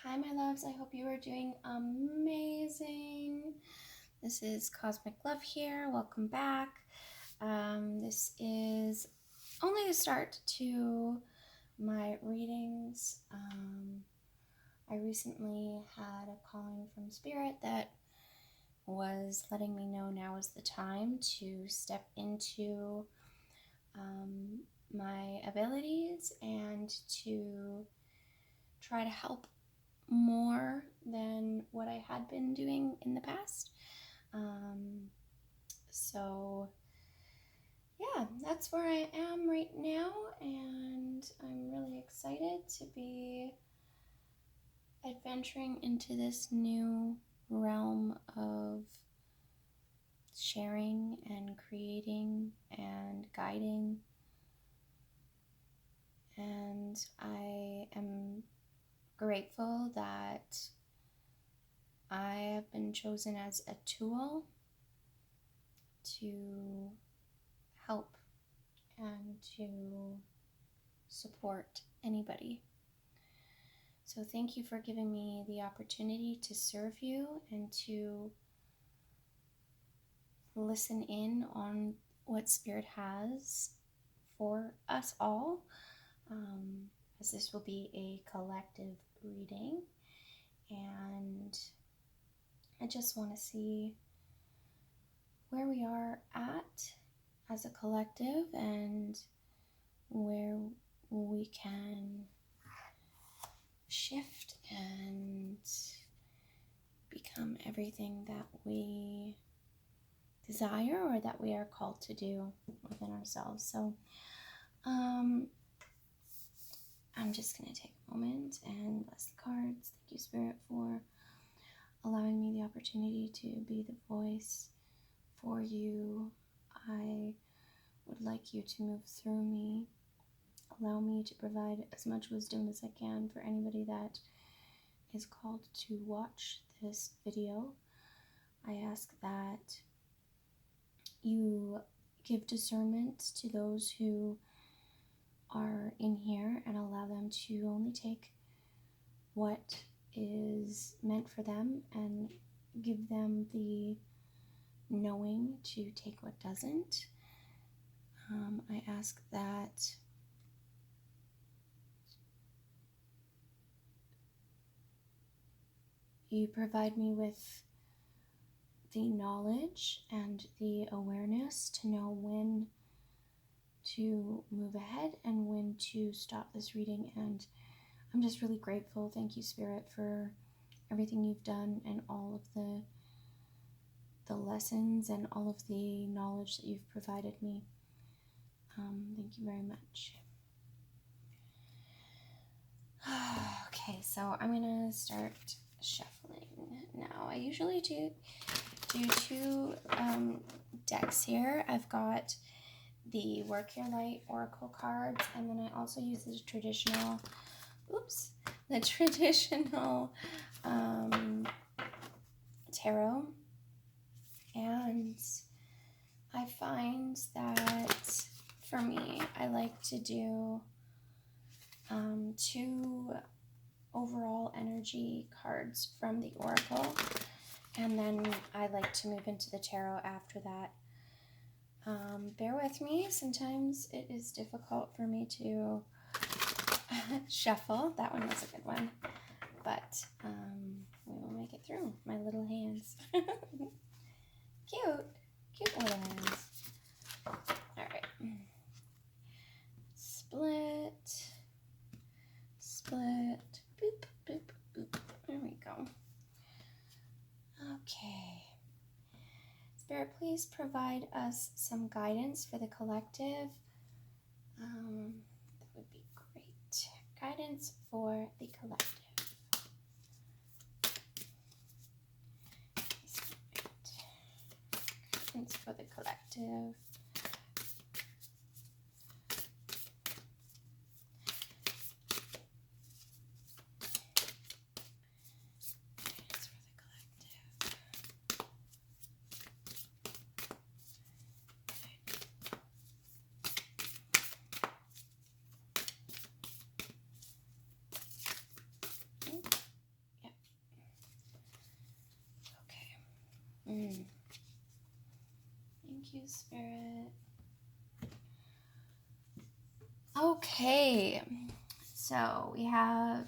Hi, my loves. I hope you are doing amazing. This is Cosmic Love here. Welcome back. This is only the start to my readings. I recently had a calling from Spirit that was letting me know now is the time to step into my abilities and to try to help more than what I had been doing in the past. So yeah, that's where I am right now, and I'm really excited to be adventuring into this new realm of sharing and creating and guiding. And I am grateful that I have been chosen as a tool to help and to support anybody. So thank you for giving me the opportunity to serve you and to listen in on what Spirit has for us all, as this will be a collective reading. And I just want to see where we are at as a collective and where we can shift and become everything that we desire or that we are called to do within ourselves. So I'm just going to take a moment and bless the cards. Thank you, Spirit, for allowing me the opportunity to be the voice for you. I would like you to move through me. Allow me to provide as much wisdom as I can for anybody that is called to watch this video. I ask that you give discernment to those who are in here and allow them to only take what is meant for them and give them the knowing to take what doesn't. I ask that you provide me with the knowledge and the awareness to know when to move ahead and when to stop this reading. And I'm just really grateful. Thank you, Spirit, for everything you've done and all of the lessons and all of the knowledge that you've provided me. Thank you very much. Okay, so I'm gonna start shuffling now. I usually do two decks here. I've got the Work Your Light Oracle cards, and then I also use the traditional tarot. And I find that for me, I like to do two overall energy cards from the Oracle, and then I like to move into the tarot after that. Bear with me, sometimes it is difficult for me to shuffle. That one was a good one, but we will make it through. My little hands. Cute little hands. All right. Split, boop, boop, boop. There we go. Okay. Spirit, please provide us some guidance for the collective. That would be great. Guidance for the collective. Guidance for the collective. Thank you, Spirit. Okay, so we have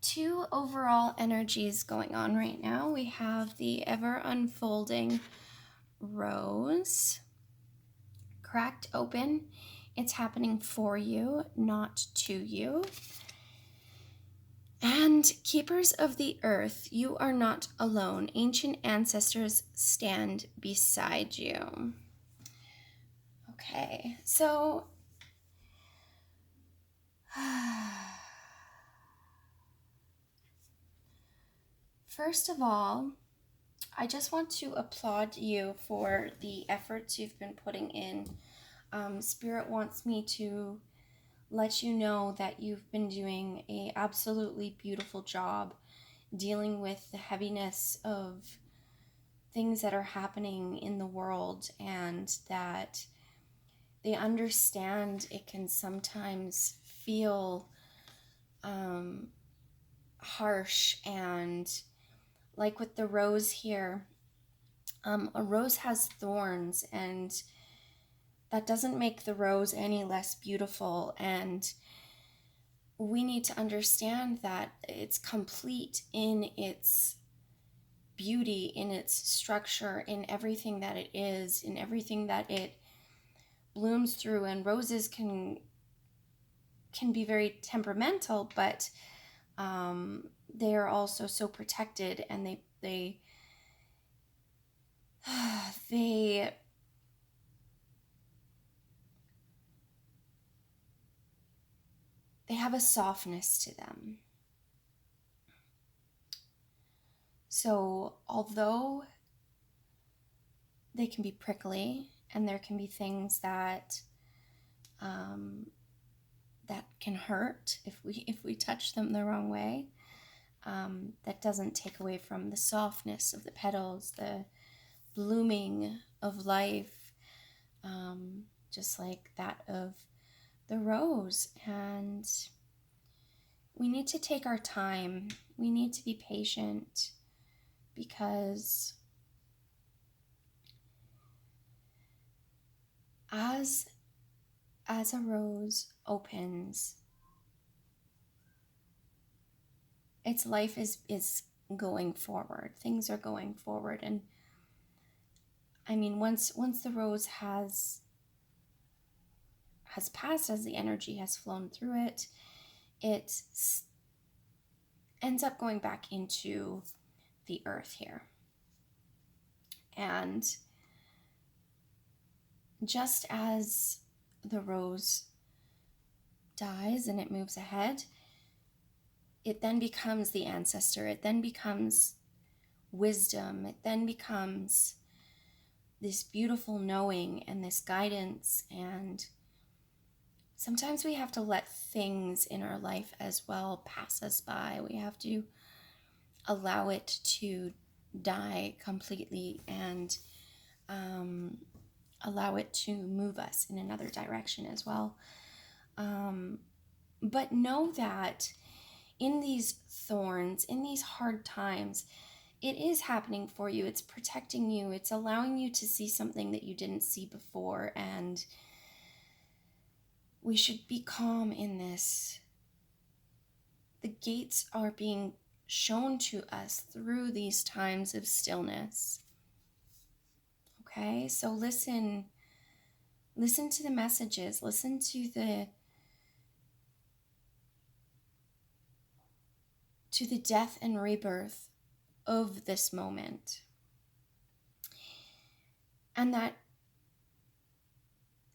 two overall energies going on right now. We have the ever unfolding rose cracked open. It's happening for you, not to you. And keepers of the earth, you are not alone. Ancient ancestors stand beside you. Okay, so first of all, I just want to applaud you for the efforts you've been putting in. Spirit wants me to let you know that you've been doing a absolutely beautiful job dealing with the heaviness of things that are happening in the world, and that they understand it can sometimes feel harsh. And like with the rose here, a rose has thorns, and that doesn't make the rose any less beautiful. And we need to understand that it's complete in its beauty, in its structure, in everything that it is, in everything that it blooms through. And roses can be very temperamental, but they are also so protected, and they have a softness to them. So although they can be prickly, and there can be things that that can hurt if we touch them the wrong way, that doesn't take away from the softness of the petals, the blooming of life, just like that of the rose. And we need to take our time. We need to be patient, because as a rose opens, its life is going forward. Things are going forward. And I mean, once the rose has passed, as the energy has flown through it, it ends up going back into the earth here. And just as the rose dies and it moves ahead, it then becomes the ancestor. It then becomes wisdom. It then becomes this beautiful knowing and this guidance. And sometimes we have to let things in our life as well pass us by. We have to allow it to die completely, and allow it to move us in another direction as well. But know that in these thorns, in these hard times, it is happening for you. It's protecting you. It's allowing you to see something that you didn't see before. And we should be calm in this. The gates are being shown to us through these times of stillness. Okay, so listen to the messages. Listen to the death and rebirth of this moment. And that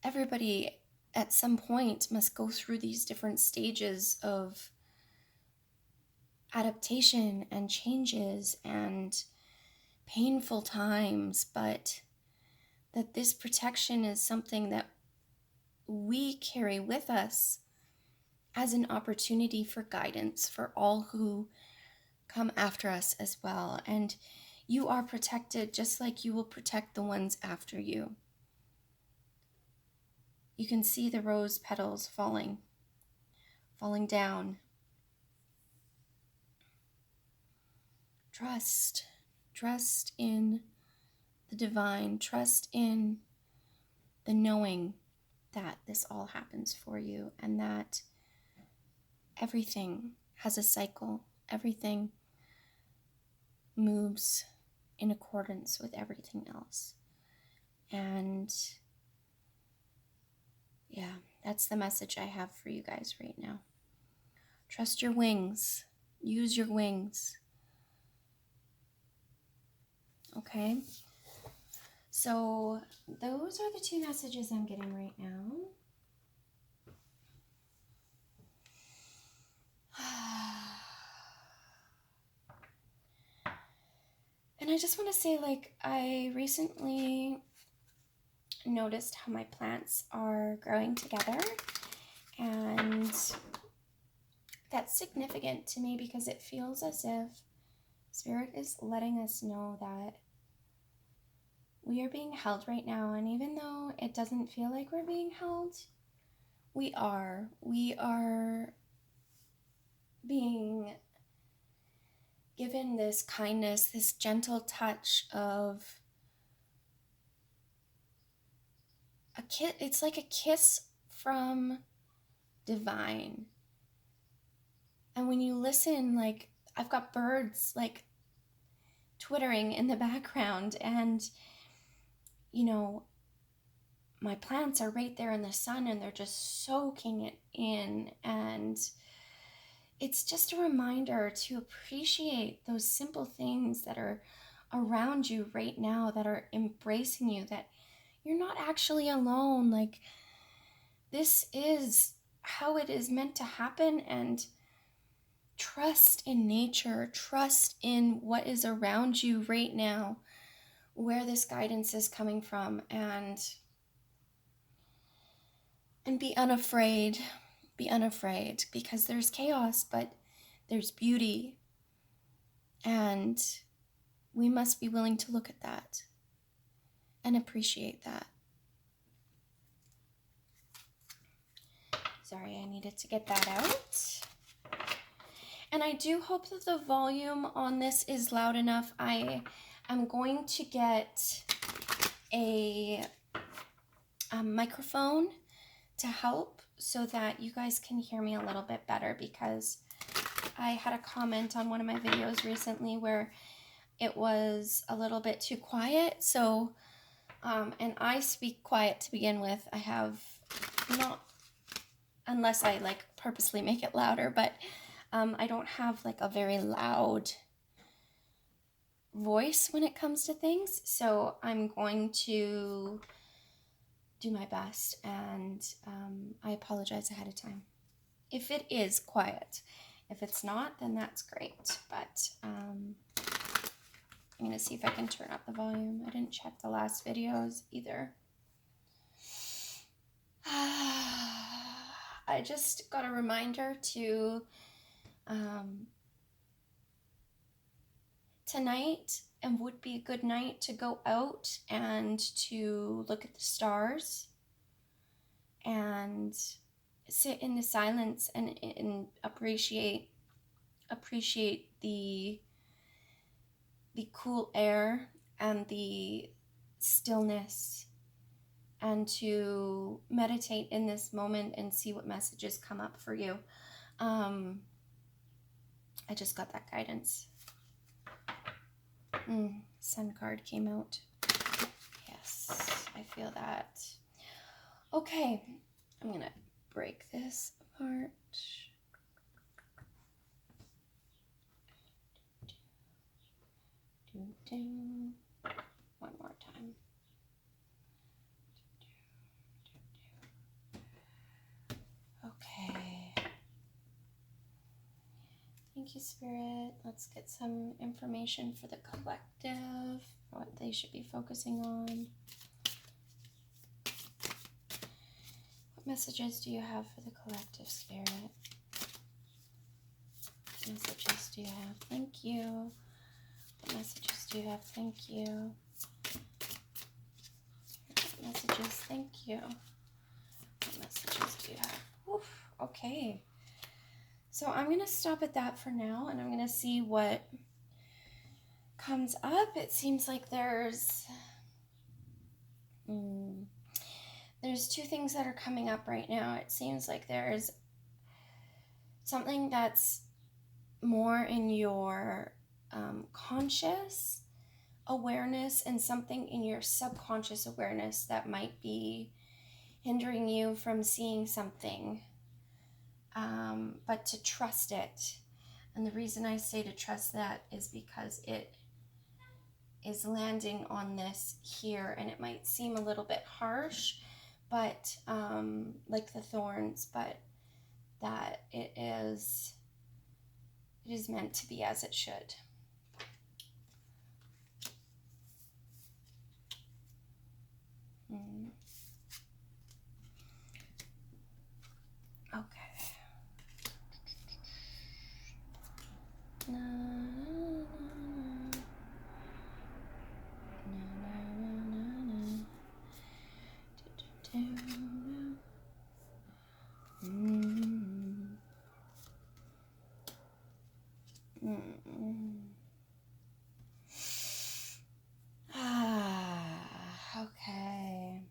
everybody at some point must go through these different stages of adaptation and changes and painful times, but that this protection is something that we carry with us as an opportunity for guidance for all who come after us as well. And you are protected just like you will protect the ones after you. You can see the rose petals falling down. Trust in the divine. Trust in the knowing that this all happens for you and that everything has a cycle. Everything moves in accordance with everything else. And yeah, that's the message I have for you guys right now. Trust your wings. Use your wings. Okay? So those are the 2 messages I'm getting right now. And I just want to say, like, I recently noticed how my plants are growing together, and that's significant to me because it feels as if Spirit is letting us know that we are being held right now. And even though it doesn't feel like we're being held, we are being given this kindness, this gentle touch of a kiss. It's like a kiss from divine. And when you listen, like, I've got birds like twittering in the background, and you know, my plants are right there in the sun and they're just soaking it in. And it's just a reminder to appreciate those simple things that are around you right now, that are embracing you, that you're not actually alone. Like, this is how it is meant to happen. And trust in nature, trust in what is around you right now, where this guidance is coming from, and be unafraid. Be unafraid, because there's chaos, but there's beauty. And we must be willing to look at that and appreciate that. Sorry, I needed to get that out. And I do hope that the volume on this is loud enough. I am going to get a microphone to help so that you guys can hear me a little bit better, because I had a comment on one of my videos recently where it was a little bit too quiet. So, and I speak quiet to begin with. I have not, unless I like purposely make it louder, but I don't have like a very loud voice when it comes to things. So I'm going to do my best, and I apologize ahead of time if it is quiet. If it's not, then that's great. But I'm going to see if I can turn up the volume. I didn't check the last videos either. I just got a reminder to tonight, and would be a good night to go out and to look at the stars and sit in the silence and appreciate the cool air and the stillness, and to meditate in this moment and see what messages come up for you. I just got that guidance. Sun card came out. Yes, I feel that. Okay, I'm gonna break this apart. One more time. Okay. Thank you, Spirit. Let's get some information for the collective, what they should be focusing on. What messages do you have for the collective, Spirit? What messages do you have? Thank you. What messages do you have? Thank you. What messages? Thank you. What messages do you have? Oof, okay. So I'm going to stop at that for now, and I'm going to see what comes up. It seems like there's Mm. There's two things that are coming up right now. It seems like there's something that's more in your conscious awareness and something in your subconscious awareness that might be hindering you from seeing something, but to trust it. And the reason I say to trust that is because it is landing on this here, and it might seem a little bit harsh, but like the thorns, but that it is meant to be as it should. Okay. Na, na, na, okay.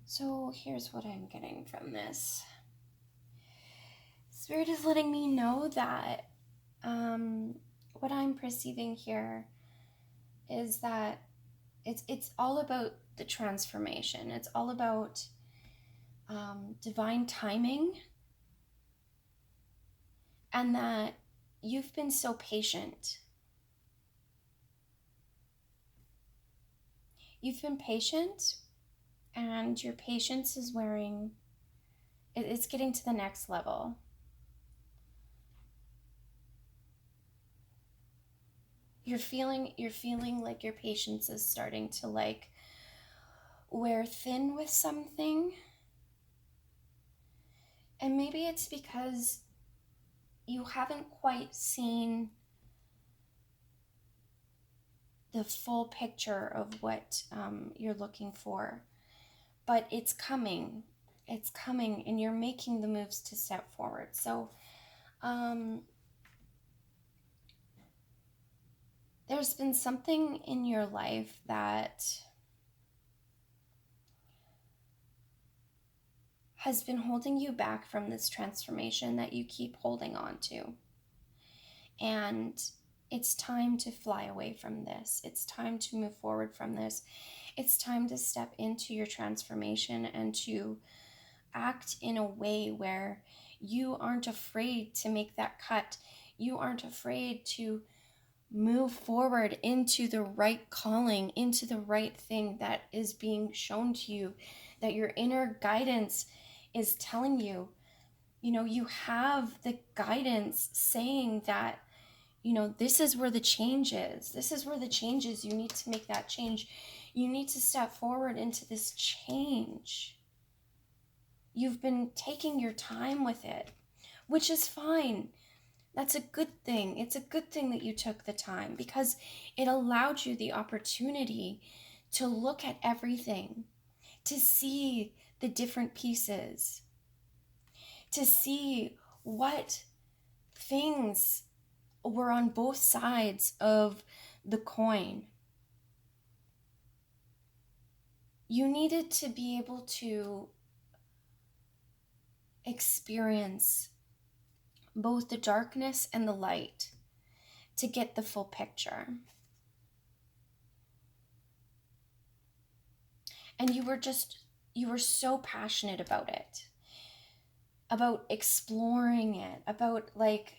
So here's what I'm getting from this. Spirit is letting me know that what I'm perceiving here is that it's all about the transformation. It's all about divine timing, and that you've been so patient. You've been patient, and your patience is it's getting to the next level. You're feeling like your patience is starting to like wear thin with something. And maybe it's because you haven't quite seen the full picture of what you're looking for. But it's coming. It's coming, and you're making the moves to step forward. So there's been something in your life that has been holding you back from this transformation that you keep holding on to. And it's time to fly away from this. It's time to move forward from this. It's time to step into your transformation and to act in a way where you aren't afraid to make that cut. You aren't afraid to move forward into the right calling, into the right thing that is being shown to you, that your inner guidance is telling you. You know, you have the guidance saying that, you know, this is where the change is. This is where the change is. You need to make that change. You need to step forward into this change. You've been taking your time with it, which is fine. That's a good thing. It's a good thing that you took the time, because it allowed you the opportunity to look at everything, to see the different pieces, to see what things were on both sides of the coin. You needed to be able to experience both the darkness and the light to get the full picture. And you were so passionate about it, about exploring it, about like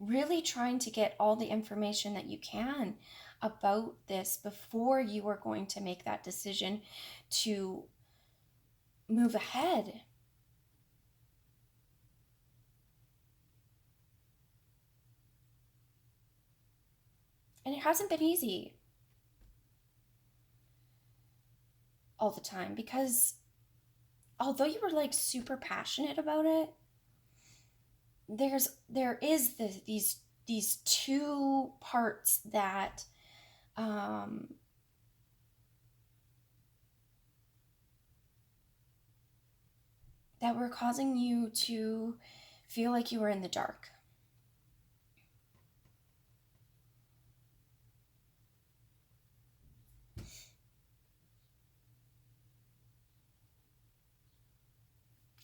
really trying to get all the information that you can about this before you were going to make that decision to move ahead. And it hasn't been easy all the time, because although you were like super passionate about it, there is these these two parts that that were causing you to feel like you were in the dark.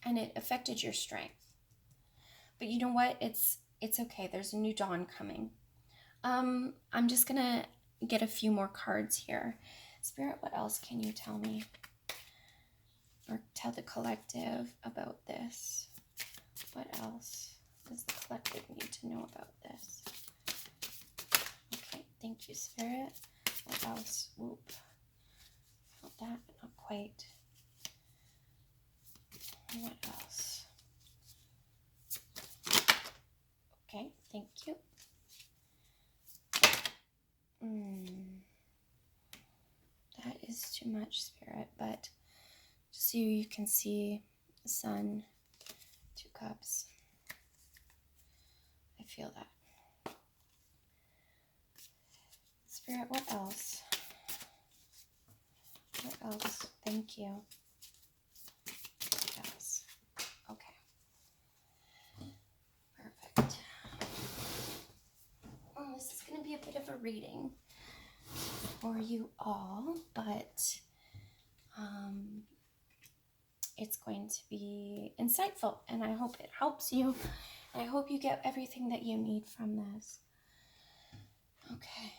And it affected your strength. But you know what? It's okay. There's a new dawn coming. I'm just gonna get a few more cards here. Spirit, what else can you tell me? Or tell the collective about this? What else does the collective need to know about this? Okay, thank you, Spirit. What else? Whoop. Felt that, but not quite. What else? Okay, thank you. That is too much, Spirit, but just so you can see the Sun, 2 cups. I feel that. Spirit, what else? What else? Thank you. What else? Okay. Perfect. Well, this is going to be a bit of a reading for you all, but it's going to be insightful, and I hope it helps you. I hope you get everything that you need from this. Okay.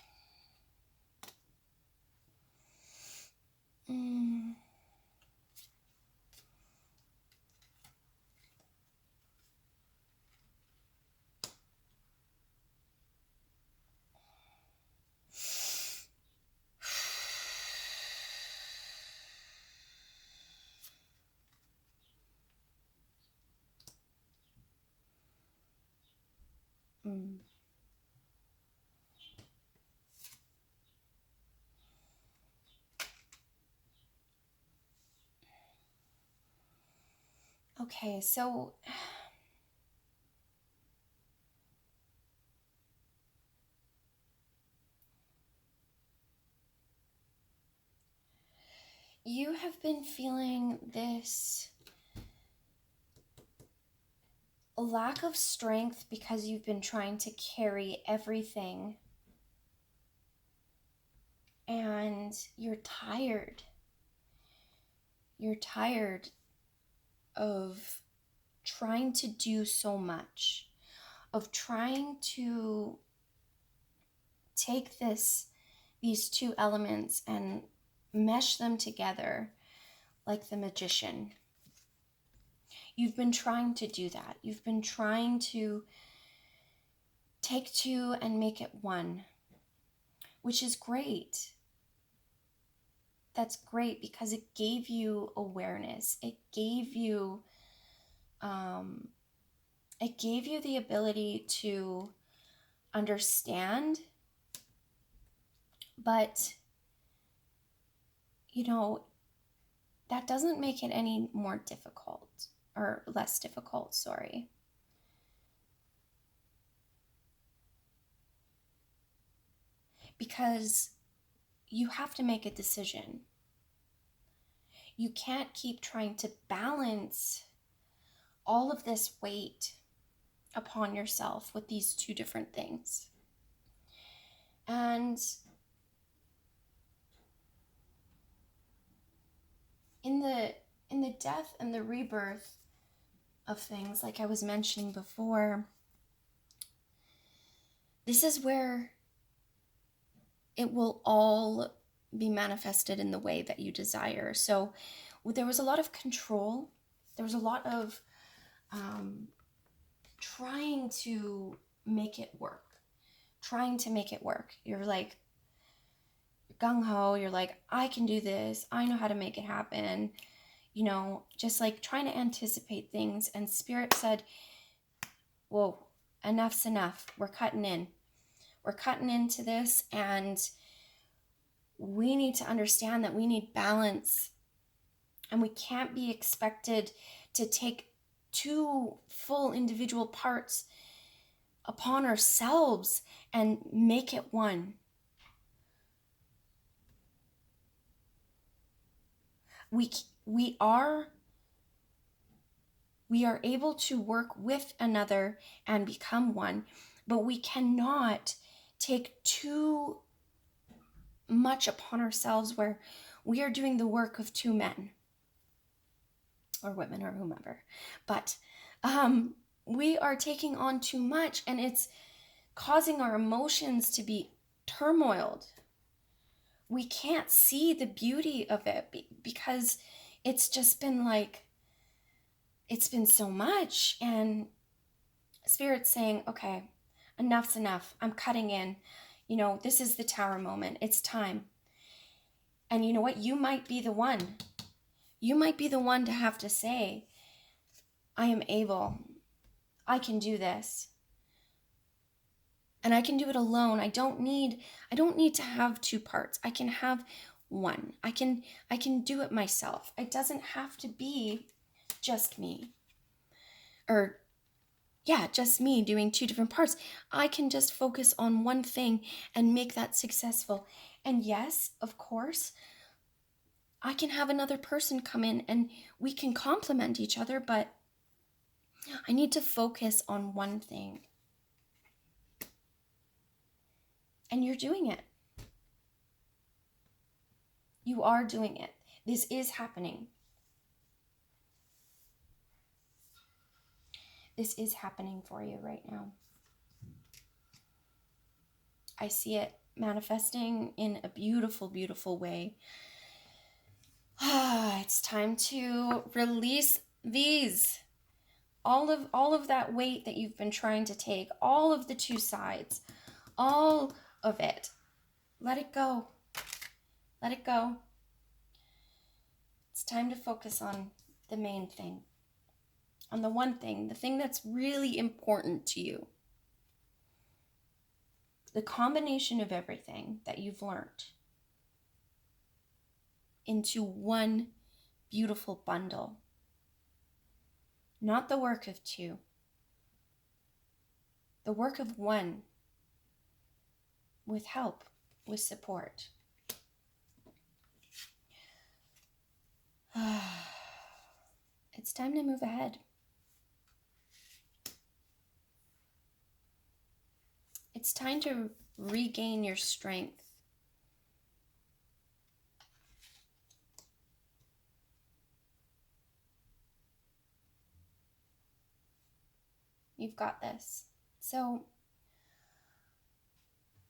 Okay, so you have been feeling this lack of strength because you've been trying to carry everything, and you're tired. You're tired of trying to do so much, of trying to take these two elements and mesh them together like the magician. You've been trying to do that. You've been trying to take two and make it one, which is great. That's great because it gave you awareness. It gave you the ability to understand, but that doesn't make it any more difficult, or less difficult, sorry. Because you have to make a decision. You can't keep trying to balance all of this weight upon yourself with these two different things. And in the death and the rebirth of things, like I was mentioning before, this is where it will all be manifested in the way that you desire. So there was a lot of control. There was a lot of trying to make it work. You're like gung-ho. You're like, I can do this. I know how to make it happen. Just like trying to anticipate things. And Spirit said, whoa, enough's enough. We're cutting in. We're cutting into this, and we need to understand that we need balance, and we can't be expected to take two full individual parts upon ourselves and make it one. We are able to work with another and become one, but we cannot take too much upon ourselves where we are doing the work of two men or women or whomever. But we are taking on too much, and it's causing our emotions to be turmoiled. We can't see the beauty of it because it's just been like, it's been so much. And Spirit's saying, okay, enough's enough. I'm cutting in. You know, this is the tower moment. It's time. And you know what? You might be the one. You might be the one to have to say, I am able. I can do this. And I can do it alone. I don't need to have two parts. I can have one. I can do it myself. It doesn't have to be just me. Or yeah, just me doing two different parts. I can just focus on one thing and make that successful. And yes, of course, I can have another person come in and we can complement each other, but I need to focus on one thing. And you're doing it. You are doing it. This is happening. This is happening for you right now. I see it manifesting in a beautiful, beautiful way. It's time to release these. All of that weight that you've been trying to take, all of the two sides, all of it. Let it go. Let it go. It's time to focus on the main thing. On the one thing, the thing that's really important to you. The combination of everything that you've learned into one beautiful bundle. Not the work of two. The work of one. With help, with support. It's time to move ahead. It's time to regain your strength. You've got this. So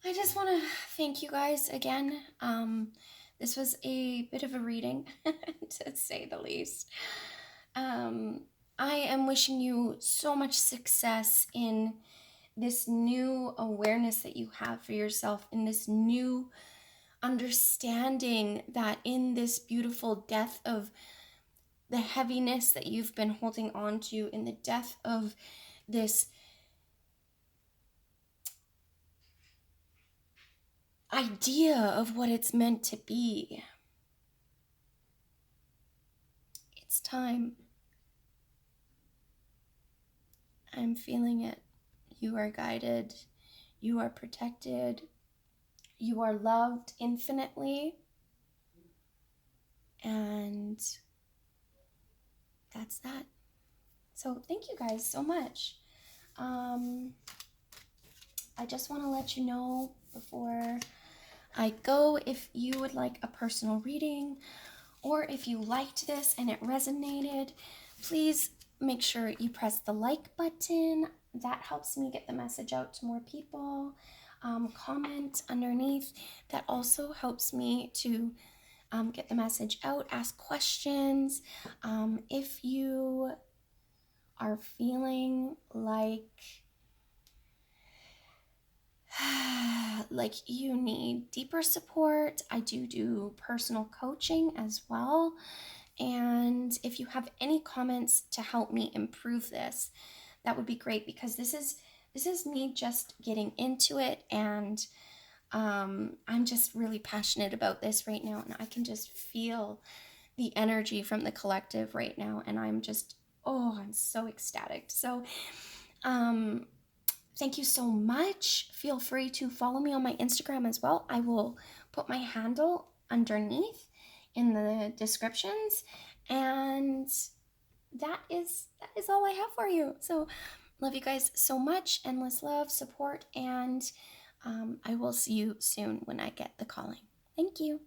I just want to thank you guys again. This was a bit of a reading, to say the least. I am wishing you so much success in this new awareness that you have for yourself, in this new understanding that in this beautiful death of the heaviness that you've been holding on to, in the death of this idea of what it's meant to be. It's time. I'm feeling it. You are guided. You are protected. You are loved infinitely. And that's that. So thank you guys so much. I just want to let you know before I go, if you would like a personal reading, or if you liked this and it resonated, please make sure you press the like button. That helps me get the message out to more people. Comment underneath. That also helps me to get the message out. Ask questions. If you are feeling like you need deeper support, I do personal coaching as well. And if you have any comments to help me improve this, that would be great, because this is me just getting into it, and I'm just really passionate about this right now, and I can just feel the energy from the collective right now, and I'm so ecstatic. So Thank you so much. Feel free to follow me on my Instagram as well. I will put my handle underneath in the descriptions. And that is all I have for you. So love you guys so much. Endless love, support, and I will see you soon when I get the calling. Thank you.